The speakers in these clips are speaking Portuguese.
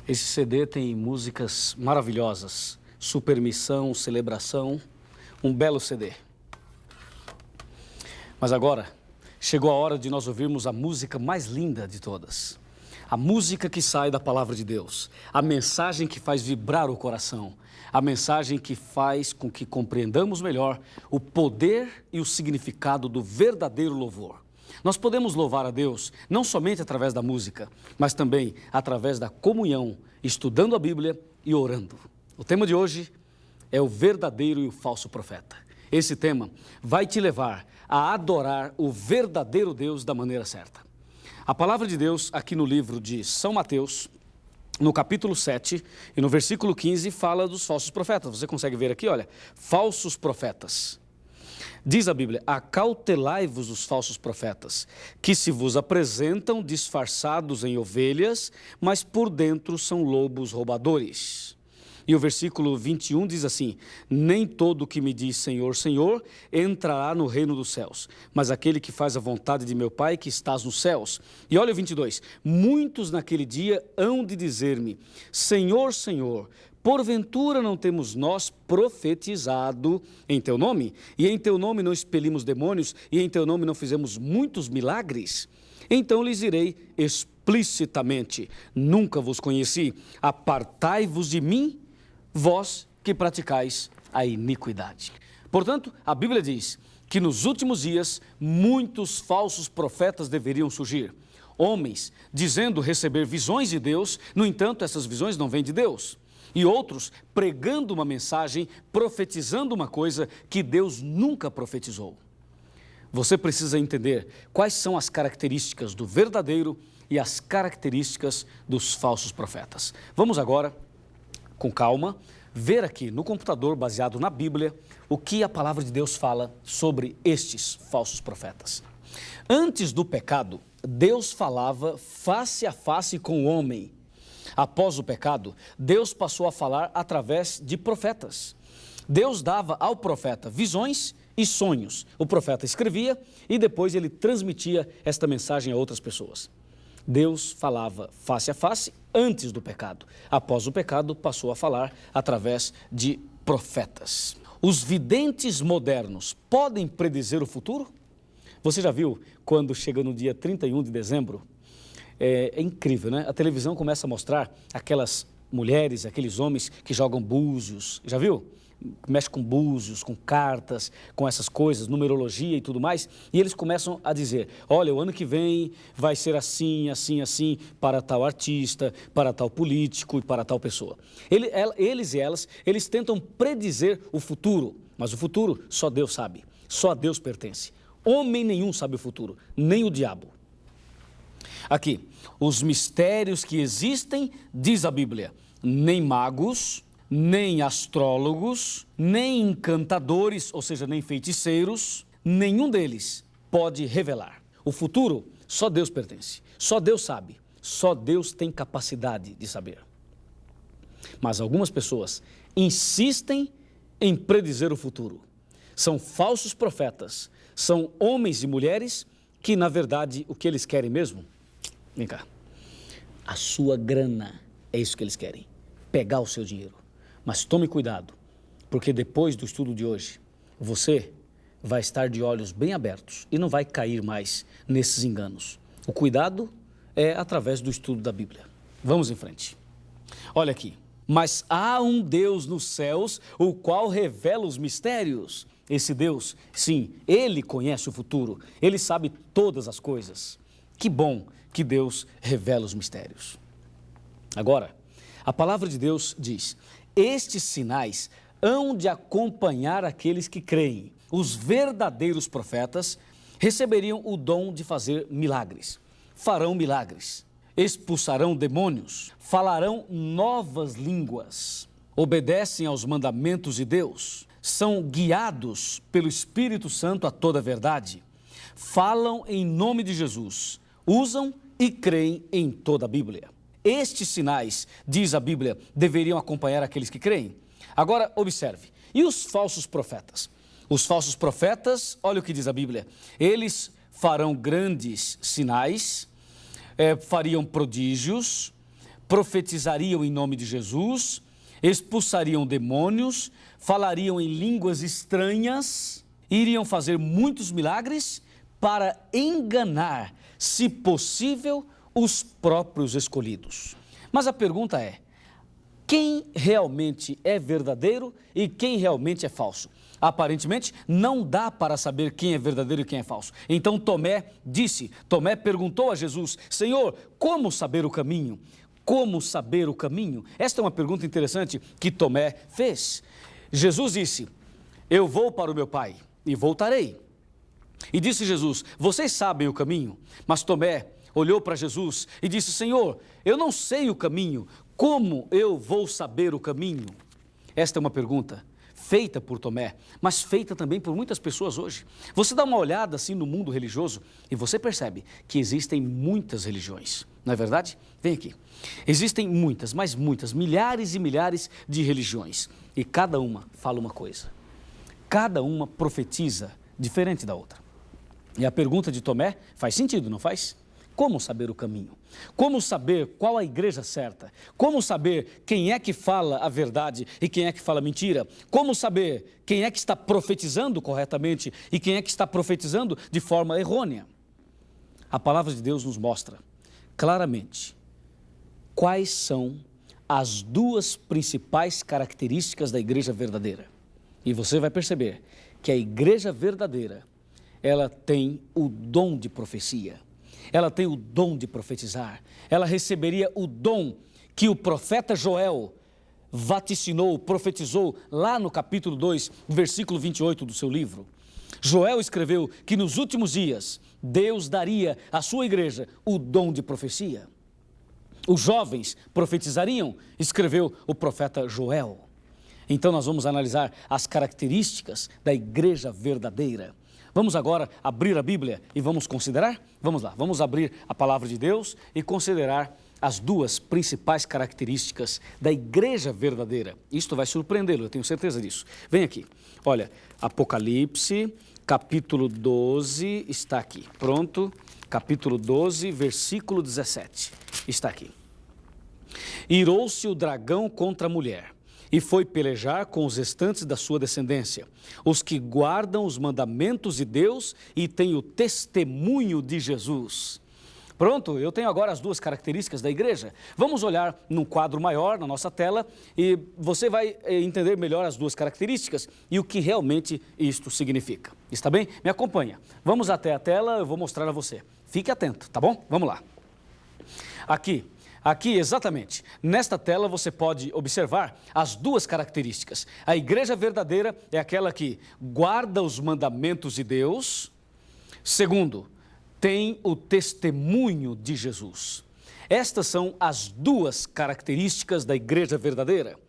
Esse CD tem músicas maravilhosas, Supermissão, Celebração, um belo CD. Mas agora, chegou a hora de nós ouvirmos a música mais linda de todas. A música que sai da palavra de Deus, a mensagem que faz vibrar o coração, a mensagem que faz com que compreendamos melhor o poder e o significado do verdadeiro louvor. Nós podemos louvar a Deus não somente através da música, mas também através da comunhão, estudando a Bíblia e orando. O tema de hoje é o verdadeiro e o falso profeta. Esse tema vai te levar a adorar o verdadeiro Deus da maneira certa. A palavra de Deus aqui no livro de São Mateus, no capítulo 7 e no versículo 15, fala dos falsos profetas. Você consegue ver aqui, olha, falsos profetas. Diz a Bíblia, acautelai-vos dos falsos profetas, que se vos apresentam disfarçados em ovelhas, mas por dentro são lobos roubadores. E o versículo 21 diz assim, nem todo o que me diz Senhor, Senhor, entrará no reino dos céus, mas aquele que faz a vontade de meu Pai que estás nos céus. E olha o 22, muitos naquele dia hão de dizer-me, Senhor, Senhor, porventura não temos nós profetizado em teu nome? E em teu nome não expelimos demônios? E em teu nome não fizemos muitos milagres? Então lhes direi explicitamente, nunca vos conheci, apartai-vos de mim, vós que praticais a iniquidade. Portanto, a Bíblia diz que nos últimos dias muitos falsos profetas deveriam surgir. Homens dizendo receber visões de Deus, no entanto, essas visões não vêm de Deus. E outros pregando uma mensagem, profetizando uma coisa que Deus nunca profetizou. Você precisa entender quais são as características do verdadeiro e as características dos falsos profetas. Vamos agora, com calma, ver aqui no computador, baseado na Bíblia, o que a palavra de Deus fala sobre estes falsos profetas. Antes do pecado, Deus falava face a face com o homem. Após o pecado, Deus passou a falar através de profetas. Deus dava ao profeta visões e sonhos. O profeta escrevia e depois ele transmitia esta mensagem a outras pessoas. Deus falava face a face antes do pecado. Após o pecado, passou a falar através de profetas. Os videntes modernos podem predizer o futuro? Você já viu quando chega no dia 31 de dezembro? É incrível, né? A televisão começa a mostrar aquelas mulheres, aqueles homens que jogam búzios. Já viu? Mexe com búzios, com cartas, com essas coisas, numerologia e tudo mais. E eles começam a dizer, olha, o ano que vem vai ser assim, assim, assim, para tal artista, para tal político e para tal pessoa. Eles e elas, eles tentam predizer o futuro, mas o futuro só Deus sabe, só a Deus pertence. Homem nenhum sabe o futuro, nem o diabo. Aqui, os mistérios que existem, diz a Bíblia, nem magos, nem astrólogos, nem encantadores, ou seja, nem feiticeiros, nenhum deles pode revelar. O futuro só Deus pertence, só Deus sabe, só Deus tem capacidade de saber. Mas algumas pessoas insistem em predizer o futuro. São falsos profetas, são homens e mulheres que, na verdade, o que eles querem mesmo? Vem cá, a sua grana, é isso que eles querem, pegar o seu dinheiro. Mas tome cuidado, porque depois do estudo de hoje, você vai estar de olhos bem abertos e não vai cair mais nesses enganos. O cuidado é através do estudo da Bíblia. Vamos em frente. Olha aqui, mas há um Deus nos céus, o qual revela os mistérios. Esse Deus, sim, Ele conhece o futuro, Ele sabe todas as coisas. Que bom que Deus revela os mistérios. Agora, a palavra de Deus diz, estes sinais hão de acompanhar aqueles que creem. Os verdadeiros profetas receberiam o dom de fazer milagres, farão milagres, expulsarão demônios, falarão novas línguas, obedecem aos mandamentos de Deus, são guiados pelo Espírito Santo a toda a verdade, falam em nome de Jesus, usam e creem em toda a Bíblia. Estes sinais, diz a Bíblia, deveriam acompanhar aqueles que creem. Agora, observe, e os falsos profetas? Os falsos profetas, olha o que diz a Bíblia, eles farão grandes sinais, fariam prodígios, profetizariam em nome de Jesus, expulsariam demônios, falariam em línguas estranhas, iriam fazer muitos milagres para enganar, se possível, os próprios escolhidos. Mas a pergunta é: quem realmente é verdadeiro e quem realmente é falso? Aparentemente, não dá para saber quem é verdadeiro e quem é falso. Então Tomé perguntou a Jesus: Senhor, como saber o caminho? Como saber o caminho? Esta é uma pergunta interessante que Tomé fez. Jesus disse: eu vou para o meu Pai e voltarei. E disse Jesus: vocês sabem o caminho? Mas Tomé olhou para Jesus e disse: Senhor, eu não sei o caminho, como eu vou saber o caminho? Esta é uma pergunta feita por Tomé, mas feita também por muitas pessoas hoje. Você dá uma olhada assim no mundo religioso e você percebe que existem muitas religiões, não é verdade? Vem aqui. Existem muitas, mas muitas, milhares e milhares de religiões e cada uma fala uma coisa. Cada uma profetiza diferente da outra. E a pergunta de Tomé faz sentido, não faz? Como saber o caminho? Como saber qual a igreja certa? Como saber quem é que fala a verdade e quem é que fala mentira? Como saber quem é que está profetizando corretamente e quem é que está profetizando de forma errônea? A palavra de Deus nos mostra claramente quais são as duas principais características da igreja verdadeira. E você vai perceber que a igreja verdadeira, ela tem o dom de profecia. Ela tem o dom de profetizar. Ela receberia o dom que o profeta Joel vaticinou, profetizou lá no capítulo 2, versículo 28 do seu livro. Joel escreveu que nos últimos dias Deus daria à sua igreja o dom de profecia. Os jovens profetizariam, escreveu o profeta Joel. Então nós vamos analisar as características da igreja verdadeira. Vamos agora abrir a Bíblia e vamos considerar? Vamos lá, vamos abrir a palavra de Deus e considerar as duas principais características da igreja verdadeira. Isto vai surpreendê-lo, eu tenho certeza disso. Vem aqui, olha, Apocalipse, capítulo 12, está aqui, pronto, capítulo 12, versículo 17, está aqui. Irou-se o dragão contra a mulher e foi pelejar com os restantes da sua descendência, os que guardam os mandamentos de Deus e têm o testemunho de Jesus. Pronto, eu tenho agora as duas características da igreja. Vamos olhar num quadro maior na nossa tela e você vai entender melhor as duas características e o que realmente isto significa. Está bem? Me acompanha. Vamos até a tela, eu vou mostrar a você. Fique atento, tá bom? Vamos lá. Aqui, exatamente, nesta tela você pode observar as duas características. A igreja verdadeira é aquela que guarda os mandamentos de Deus. Segundo, tem o testemunho de Jesus. Estas são as duas características da igreja verdadeira.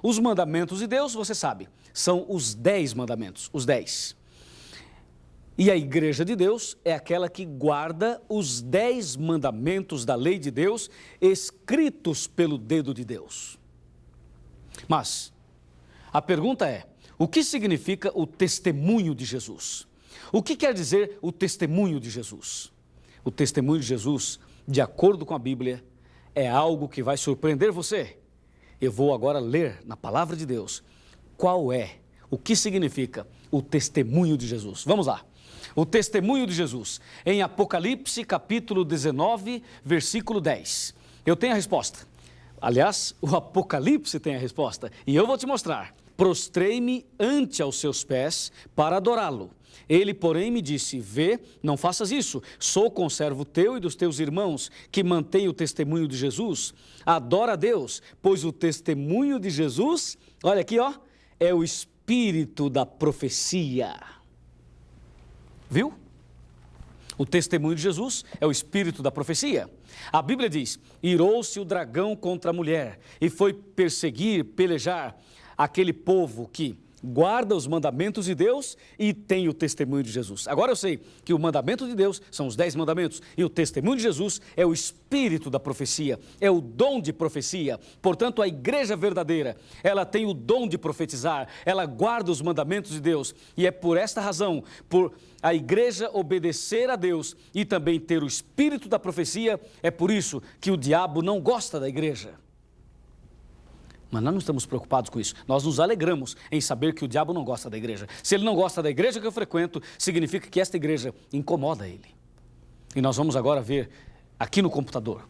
Os mandamentos de Deus, você sabe, são os 10 mandamentos, os 10. E a igreja de Deus é aquela que guarda os 10 mandamentos da lei de Deus, escritos pelo dedo de Deus. Mas a pergunta é: o que significa o testemunho de Jesus? O que quer dizer o testemunho de Jesus? O testemunho de Jesus, de acordo com a Bíblia, é algo que vai surpreender você. Eu vou agora ler na palavra de Deus o que significa o testemunho de Jesus. Vamos lá. O testemunho de Jesus, em Apocalipse, capítulo 19, versículo 10. Eu tenho a resposta. Aliás, o Apocalipse tem a resposta. E eu vou te mostrar. Prostrei-me ante aos seus pés para adorá-lo. Ele, porém, me disse: vê, não faças isso. Sou conservo teu e dos teus irmãos, que mantém o testemunho de Jesus. Adora a Deus, pois o testemunho de Jesus, olha aqui, ó, é o espírito da profecia. Viu? O testemunho de Jesus é o espírito da profecia. A Bíblia diz: irou-se o dragão contra a mulher e foi pelejar aquele povo que guarda os mandamentos de Deus e tem o testemunho de Jesus. Agora eu sei que o mandamento de Deus são os 10 mandamentos e o testemunho de Jesus é o espírito da profecia, é o dom de profecia. Portanto, a igreja verdadeira, ela tem o dom de profetizar, ela guarda os mandamentos de Deus e é por esta razão, por a igreja obedecer a Deus e também ter o espírito da profecia, é por isso que o diabo não gosta da igreja. Mas nós não estamos preocupados com isso. Nós nos alegramos em saber que o diabo não gosta da igreja. Se ele não gosta da igreja que eu frequento, significa que esta igreja incomoda ele. E nós vamos agora ver aqui no computador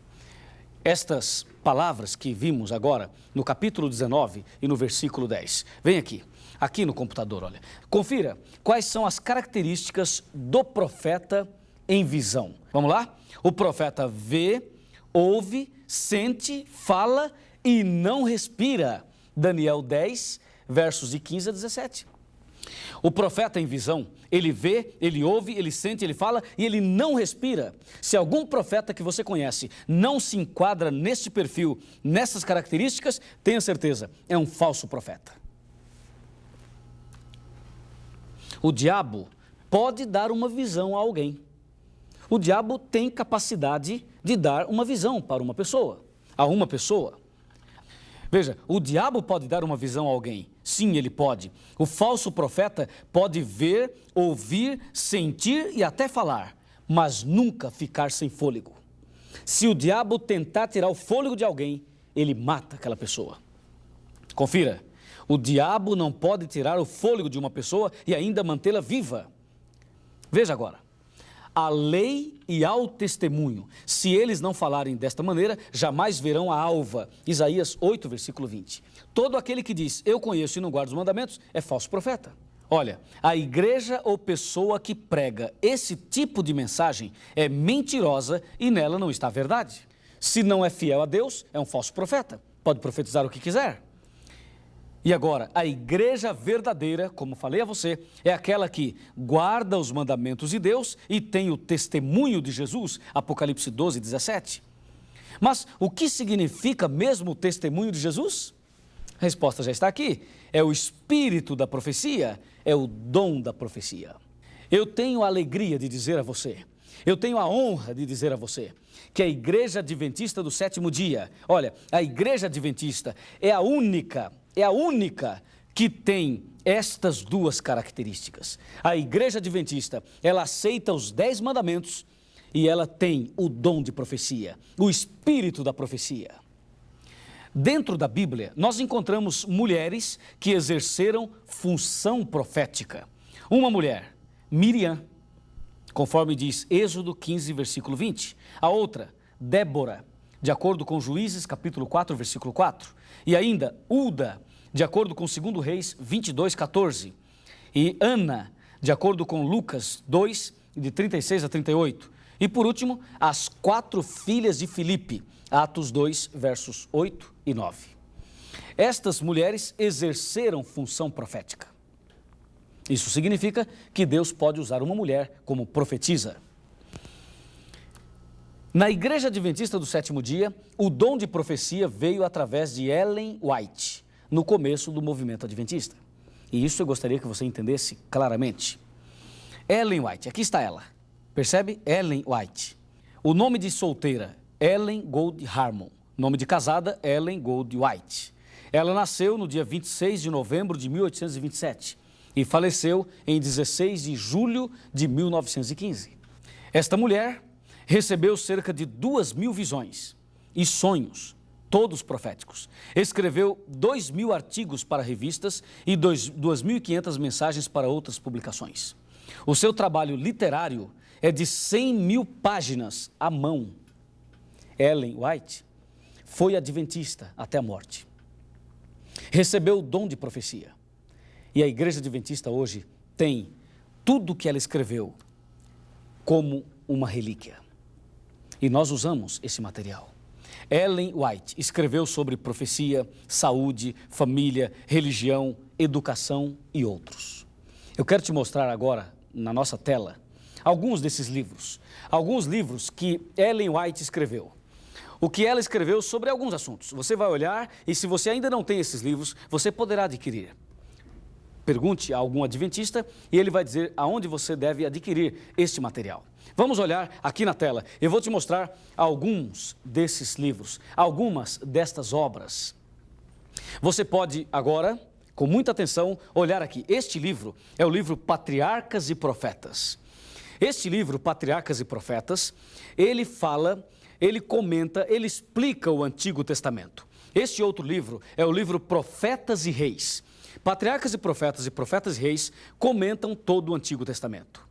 estas palavras que vimos agora no capítulo 19 e no versículo 10. Vem aqui no computador, olha. Confira quais são as características do profeta em visão. Vamos lá? O profeta vê, ouve, sente, fala e não respira. Daniel 10, versos de 15 a 17. O profeta em visão, ele vê, ele ouve, ele sente, ele fala e ele não respira. Se algum profeta que você conhece não se enquadra neste perfil, nessas características, tenha certeza, é um falso profeta. O diabo pode dar uma visão a alguém. O diabo tem capacidade de dar uma visão para uma pessoa, a uma pessoa. Veja, o diabo pode dar uma visão a alguém. Sim, ele pode. O falso profeta pode ver, ouvir, sentir e até falar, mas nunca ficar sem fôlego. Se o diabo tentar tirar o fôlego de alguém, ele mata aquela pessoa. Confira, o diabo não pode tirar o fôlego de uma pessoa e ainda mantê-la viva. Veja agora. A lei e ao testemunho, se eles não falarem desta maneira, jamais verão a alva. Isaías 8, versículo 20. Todo aquele que diz, eu conheço e não guardo os mandamentos, é falso profeta. Olha, a igreja ou pessoa que prega esse tipo de mensagem é mentirosa e nela não está a verdade. Se não é fiel a Deus, é um falso profeta. Pode profetizar o que quiser. E agora, a igreja verdadeira, como falei a você, é aquela que guarda os mandamentos de Deus e tem o testemunho de Jesus, Apocalipse 12, 17. Mas o que significa mesmo o testemunho de Jesus? A resposta já está aqui. É o espírito da profecia, é o dom da profecia. Eu tenho a alegria de dizer a você, eu tenho a honra de dizer a você, que a Igreja Adventista do Sétimo Dia, olha, a Igreja Adventista é a única que tem estas duas características. A Igreja Adventista, ela aceita os 10 mandamentos e ela tem o dom de profecia, o espírito da profecia. Dentro da Bíblia, nós encontramos mulheres que exerceram função profética. Uma mulher, Miriam, conforme diz Êxodo 15, versículo 20. A outra, Débora, de acordo com Juízes, capítulo 4, versículo 4. E ainda, Ulda, de acordo com 2 Reis 22, 14. E Ana, de acordo com Lucas 2, de 36 a 38. E por último, as 4 filhas de Filipe, Atos 2, versos 8 e 9. Estas mulheres exerceram função profética. Isso significa que Deus pode usar uma mulher como profetisa. Na Igreja Adventista do Sétimo Dia, o dom de profecia veio através de Ellen White, no começo do movimento adventista. E isso eu gostaria que você entendesse claramente. Ellen White, aqui está ela. Percebe? Ellen White. O nome de solteira, Ellen Gold Harmon. Nome de casada, Ellen Gold White. Ela nasceu no dia 26 de novembro de 1827 e faleceu em 16 de julho de 1915. Esta mulher recebeu cerca de 2.000 visões e sonhos, todos proféticos. Escreveu 2.000 artigos para revistas e 2.500 mensagens para outras publicações. O seu trabalho literário é de 100.000 páginas à mão. Ellen White foi adventista até a morte. Recebeu o dom de profecia. E a Igreja Adventista hoje tem tudo o que ela escreveu como uma relíquia. E nós usamos esse material. Ellen White escreveu sobre profecia, saúde, família, religião, educação e outros. Eu quero te mostrar agora, na nossa tela, alguns desses livros. Alguns livros que Ellen White escreveu. O que ela escreveu sobre alguns assuntos. Você vai olhar e se você ainda não tem esses livros, você poderá adquirir. pergunte a algum adventista e ele vai dizer aonde você deve adquirir este material. Vamos olhar aqui na tela. Eu vou te mostrar alguns desses livros, algumas destas obras. Você pode agora, com muita atenção, olhar aqui. Este livro é o livro Patriarcas e Profetas. Este livro, Patriarcas e Profetas, ele fala, ele comenta, ele explica o Antigo Testamento. Este outro livro é o livro Profetas e Reis. Patriarcas e Profetas e Reis comentam todo o Antigo Testamento.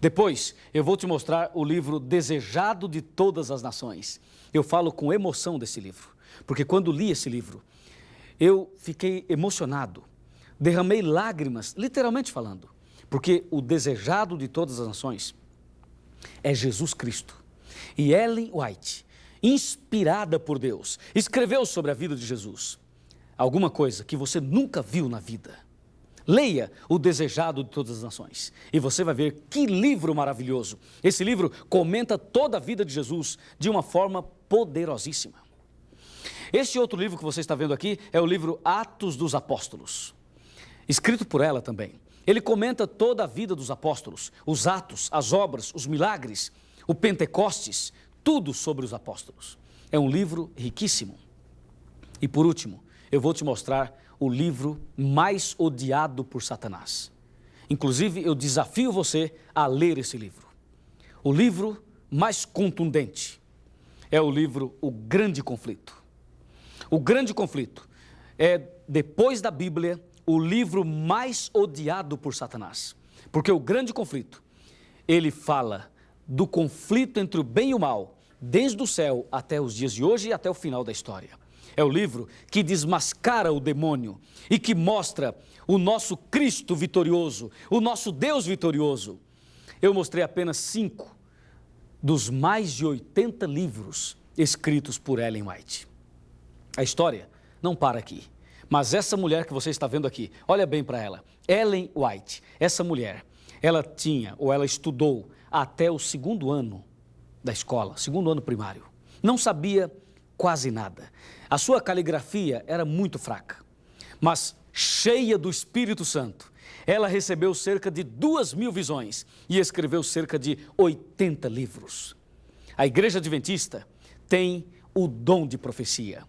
Depois, eu vou te mostrar o livro Desejado de Todas as Nações. Eu falo com emoção desse livro, porque quando li esse livro, eu fiquei emocionado, derramei lágrimas, literalmente falando, porque o desejado de todas as nações é Jesus Cristo. E Ellen White, inspirada por Deus, escreveu sobre a vida de Jesus alguma coisa que você nunca viu na vida. Leia O Desejado de Todas as Nações e você vai ver que livro maravilhoso. Esse livro comenta toda a vida de Jesus de uma forma poderosíssima. Este outro livro que você está vendo aqui é o livro Atos dos Apóstolos, escrito por ela também. Ele comenta toda a vida dos apóstolos, os atos, as obras, os milagres, o Pentecostes, tudo sobre os apóstolos. É um livro riquíssimo. E por último, eu vou te mostrar o livro mais odiado por Satanás. Inclusive, eu desafio você a ler esse livro. O livro mais contundente é o livro O Grande Conflito. O Grande Conflito é, depois da Bíblia, o livro mais odiado por Satanás. Porque o Grande Conflito, ele fala do conflito entre o bem e o mal, desde o céu até os dias de hoje e até o final da história. É o livro que desmascara o demônio e que mostra o nosso Cristo vitorioso, o nosso Deus vitorioso. Eu mostrei apenas 5 dos mais de 80 livros escritos por Ellen White. A história não para aqui, mas essa mulher que você está vendo aqui, olha bem para ela, Ellen White, essa mulher, ela estudou até o 2º ano da escola, 2º ano primário. Não sabia quase nada. A sua caligrafia era muito fraca, mas cheia do Espírito Santo. Ela recebeu cerca de 2.000 visões e escreveu cerca de 80 livros. A Igreja Adventista tem o dom de profecia.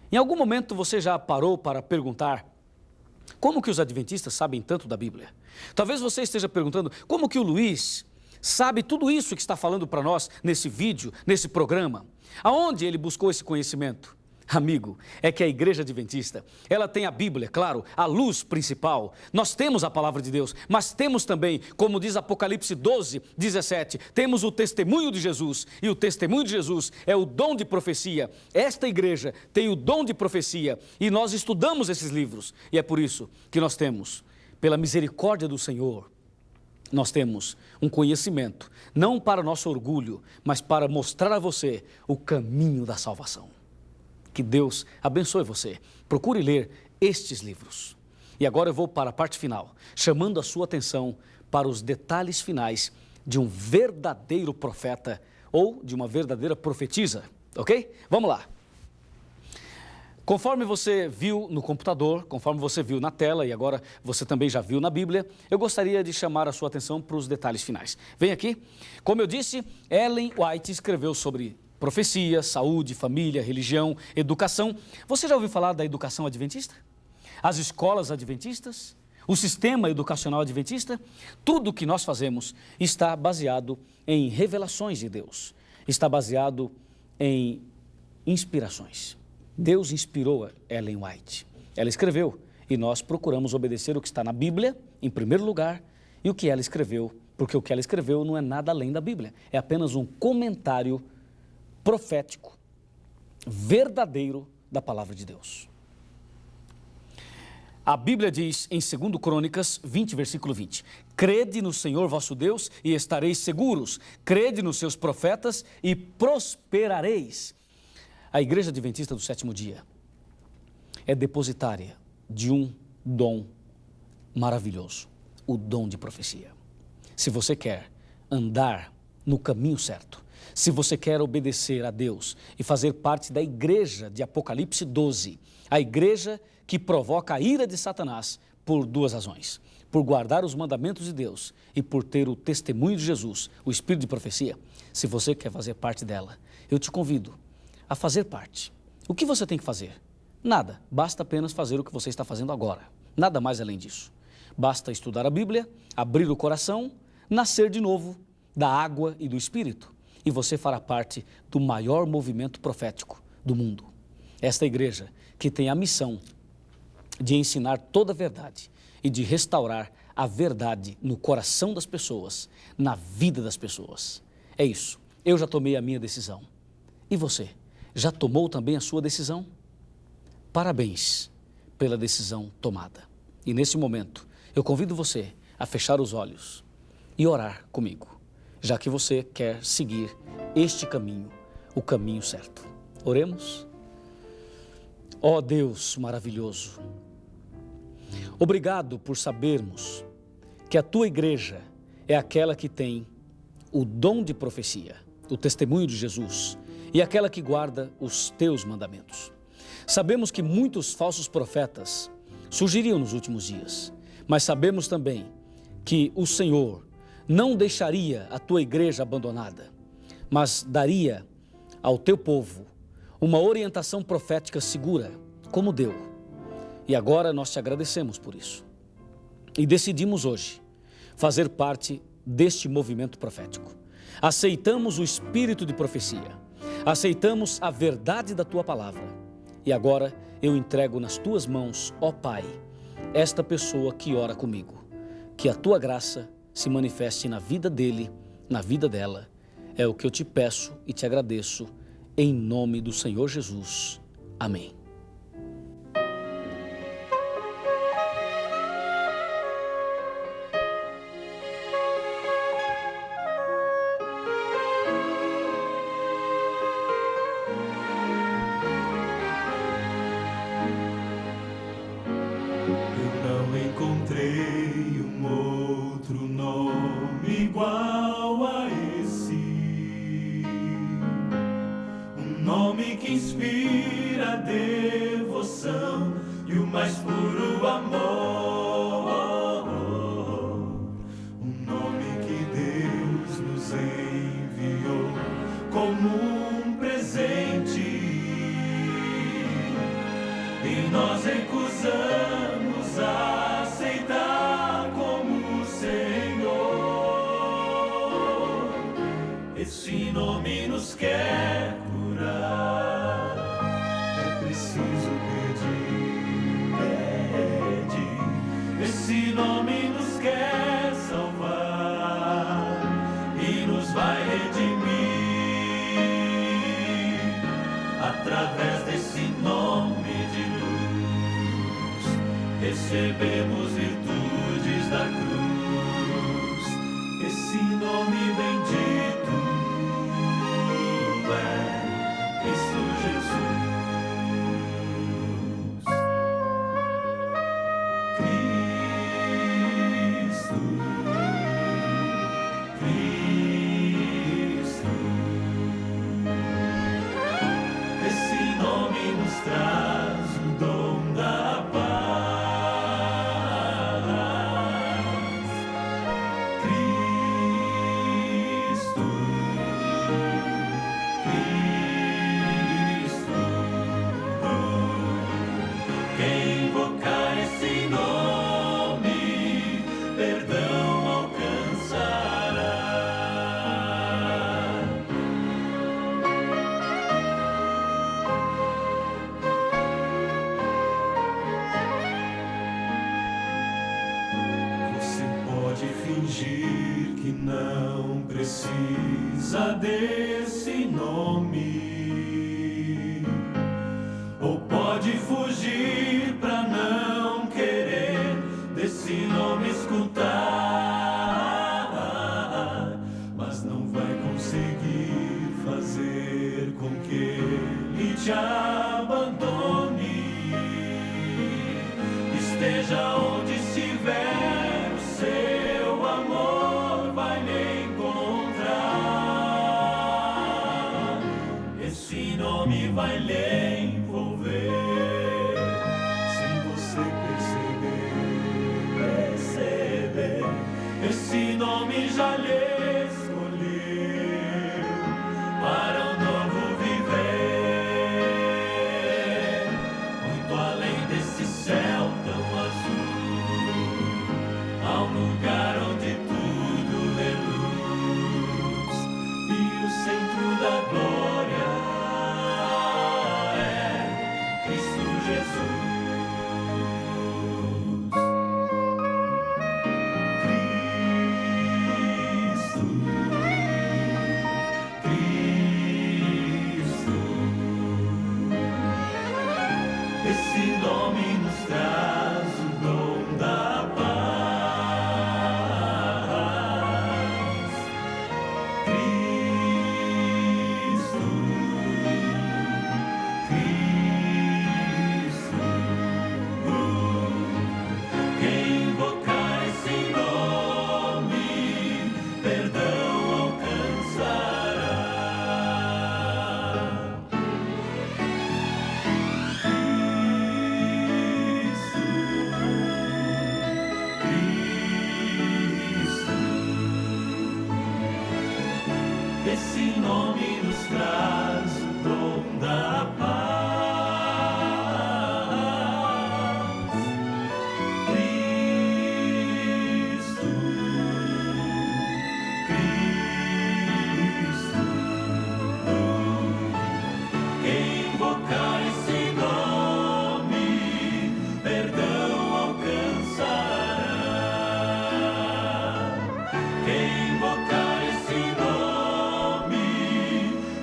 Em algum momento você já parou para perguntar como que os adventistas sabem tanto da Bíblia? Talvez você esteja perguntando como que o Luiz sabe tudo isso que está falando para nós nesse vídeo, nesse programa. Aonde ele buscou esse conhecimento? Amigo, é que a Igreja Adventista, ela tem a Bíblia, claro, a luz principal. Nós temos a Palavra de Deus, mas temos também, como diz Apocalipse 12, 17, temos o testemunho de Jesus. E o testemunho de Jesus é o dom de profecia. Esta igreja tem o dom de profecia e nós estudamos esses livros. E é por isso que nós temos, pela misericórdia do Senhor, nós temos um conhecimento, não para nosso orgulho, mas para mostrar a você o caminho da salvação. Que Deus abençoe você. Procure ler estes livros. E agora eu vou para a parte final, chamando a sua atenção para os detalhes finais de um verdadeiro profeta ou de uma verdadeira profetisa, ok? Vamos lá. Conforme você viu no computador, conforme você viu na tela e agora você também já viu na Bíblia, eu gostaria de chamar a sua atenção para os detalhes finais. Vem aqui. Como eu disse, Ellen White escreveu sobre profecia, saúde, família, religião, educação. Você já ouviu falar da educação adventista? As escolas adventistas? O sistema educacional adventista? Tudo o que nós fazemos está baseado em revelações de Deus. Está baseado em inspirações. Deus inspirou Ellen White. Ela escreveu e nós procuramos obedecer o que está na Bíblia, em primeiro lugar, e o que ela escreveu, porque o que ela escreveu não é nada além da Bíblia. É apenas um comentário profético, verdadeiro da palavra de Deus. A Bíblia diz em 2 Crônicas 20, versículo 20, crede no Senhor vosso Deus e estareis seguros, crede nos seus profetas e prosperareis. A Igreja Adventista do Sétimo Dia é depositária de um dom maravilhoso, o dom de profecia. Se você quer andar no caminho certo, se você quer obedecer a Deus e fazer parte da igreja de Apocalipse 12, a igreja que provoca a ira de Satanás por duas razões: por guardar os mandamentos de Deus e por ter o testemunho de Jesus, o espírito de profecia. Se você quer fazer parte dela, eu te convido a fazer parte. O que você tem que fazer? Nada, basta apenas fazer o que você está fazendo agora. Nada mais além disso. Basta estudar a Bíblia, abrir o coração, nascer de novo da água e do Espírito, e você fará parte do maior movimento profético do mundo. Esta igreja que tem a missão de ensinar toda a verdade e de restaurar a verdade no coração das pessoas, na vida das pessoas. É isso. Eu já tomei a minha decisão. E você? Já tomou também a sua decisão? Parabéns pela decisão tomada. E nesse momento, eu convido você a fechar os olhos e orar comigo, já que você quer seguir este caminho, o caminho certo. Oremos? Ó Deus maravilhoso, obrigado por sabermos que a tua igreja é aquela que tem o dom de profecia, o testemunho de Jesus, e aquela que guarda os teus mandamentos. Sabemos que muitos falsos profetas surgiriam nos últimos dias, mas sabemos também que o Senhor não deixaria a tua igreja abandonada, mas daria ao teu povo uma orientação profética segura, como deu. E agora nós te agradecemos por isso. E decidimos hoje fazer parte deste movimento profético. Aceitamos o espírito de profecia, aceitamos a verdade da tua palavra. E agora eu entrego nas tuas mãos, ó Pai, esta pessoa que ora comigo. Que a tua graça se manifeste na vida dele, na vida dela. É o que eu te peço e te agradeço, em nome do Senhor Jesus. Amém. Encontrei outro nome igual a esse, nome que inspira a devoção e o mais puro amor, nome que Deus nos enviou como presente, e nós recusamos aceitar como Senhor. Esse nome nos quer curar, é preciso pedir. Esse nome nos quer salvar e nos vai redimir. Através desse nome de luz, recebemos virtudes da cruz. Esse nome bendito é Cristo Jesus. Cristo. Esse nome nos traz o dom da paz. Cristo, quem invocar esse nome, perdão alcançará. Você pode fingir que não precisa desse nome, ou pode fugir pra não querer desse nome escutar, mas não vai conseguir fazer com que ele te abandone. Esteja onde estiver, o seu amor vai lhe encontrar. Esse nome vai lhe envolver, sem você perceber. esse céu tão azul, há um lugar onde tudo é luz e o centro da glória é Cristo Jesus. Esse nome nos traz o dom da paz. Cristo, Cristo. Quem invocar esse nome, perdão alcançará. Esse nome nos traz o dom da paz. Cristo, Cristo. Quem invocar esse nome, perdão alcançará. Quem invocar esse nome,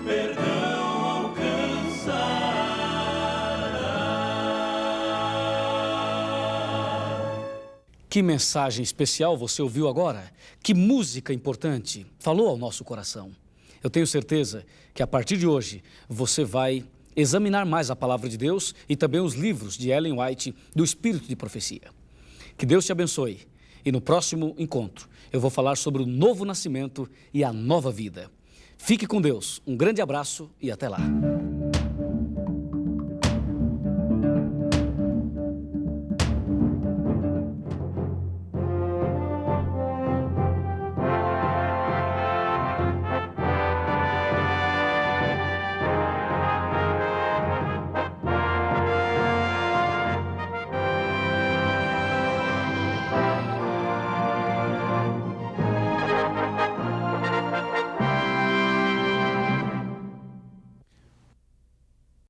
perdão alcançará. Que mensagem especial você ouviu agora? Que música importante falou ao nosso coração. Eu tenho certeza que a partir de hoje você vai examinar mais a palavra de Deus e também os livros de Ellen White do Espírito de Profecia. Que Deus te abençoe. E no próximo encontro eu vou falar sobre o novo nascimento e a nova vida. Fique com Deus. Um grande abraço e até lá.